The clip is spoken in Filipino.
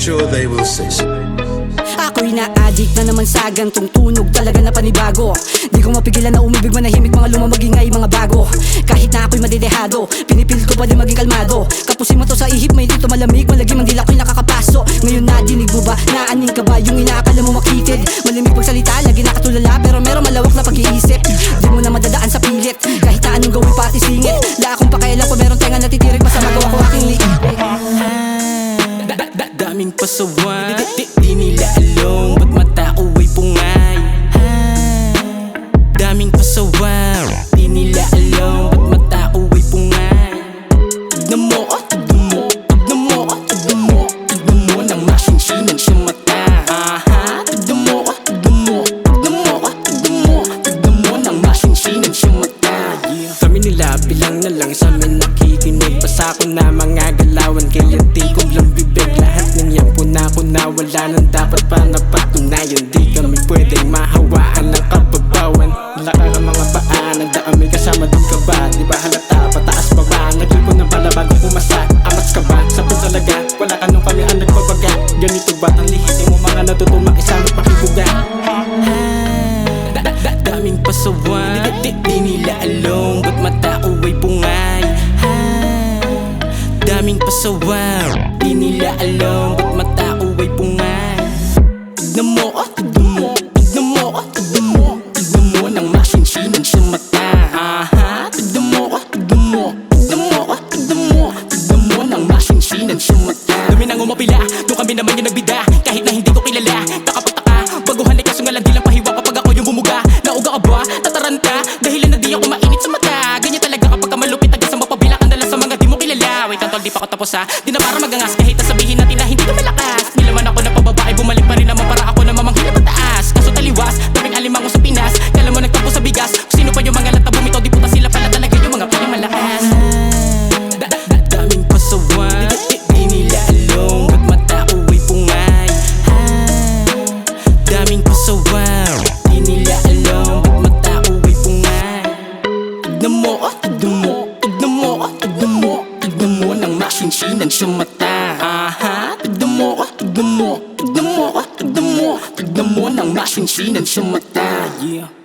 sure they will say so. Ako'y na-addict na naman sa gantong tunog, talaga na panibago. Di ko mapigilan na umibig, manahimik, mga lumamagingay, mga bago. Kahit na ako'y madidehado, pinipilit ko pa din maging kalmado. Kapusin mo to sa ihip, may dito malamig, malagim ang dila ko'y nakakapaso. Ngayon nadinig mo ba, naaning ka ba, yung inaakala mo makitid? Malimig pagsalita, lagi nakatulala, pero meron malawak na pag-iisip. Di mo na madadaan sa pilit, kahit na anong gawin pati singit. La akong pakialam kung meron tenga natitirig, basta magawa ko aking liit. Daming pasawan, di nila alam, ba't matao ay pungay. Daming pasawan, di nila alam, ba't matao ay pungay. Tignan mo, tignan mo, tignan mo, tignan mo, tignan mo nang masinsinan siya mata. Tignan mo, tignan mo, tignan mo, tignan mo, tignan mo nang masinsinan siya mata. Kami nila bilang na lang sa amin nakikinig. Basta ko na mga galawan, kaya di ko lang bibig. Lahat ng yan puna ko na wala nang dapat pa napatunayan. Di kami pwedeng mahawaan ng kababawan. Laka ka mga paa, nagdaan may kasama dun ka ba? Di ba halata, pataas pa ba? Naglupo ng pala bago umasa, amats ka ba? Sabi talaga, wala ka nung kami ang nagpapaga. Ganito ba ang lihitin mo mga natutuma isang pakibuga? Daming pasawan, di nila alam, ba't matao ay pungay. Daming pasawan, di nila alam, ba't matao ay pungay. Tignan mo, tignan mo, tignan mo, tignan mo, tignan mo nang masinsinan siya mata. Tignan mo, tignan mo, tignan mo, tignan mo, tignan mo nang masinsinan siya mata. Kami nang umapila, doon kami naman yung nagbida. Kahit na hindi ko kilala, nakapagtaka, baguhan ay kaso nga lang di lang pahiwa kapag ako yung bumuga. Nauga ka ba? Tataranta? Dahilan na di ako mainit sa mata. Ganyan talaga kapag ka malupit, taga sa mapabila ka dala sa mga di mo kilala. Wait, tantol, di pa ako tapos ha. Di na para magangas kahit na sabihin natin na hindi ka malakas. Nilaman ako na pababae, bumalik pa rin naman para ako na mamanghila pataas. Kaso taliwas, daming alimango sa Pinas. Kala mo nagtapo sa bigas, sino pa yung mga lata bumitaw, di puta sila pala talaga yung mga piling malakas. Daming pasawan, di nila alam, ba't matao ay pungay. Daming pasawan, di nila alam, ba't matao ay pungay. Tignan mo, tignan mo, tignan mo, tignan mo, tignan mo nang masinsinan siya mata. Tignan mo, tignan mo, tignan mo, tignan mo, tignan mo nang masinsinan siya mata. Yeah.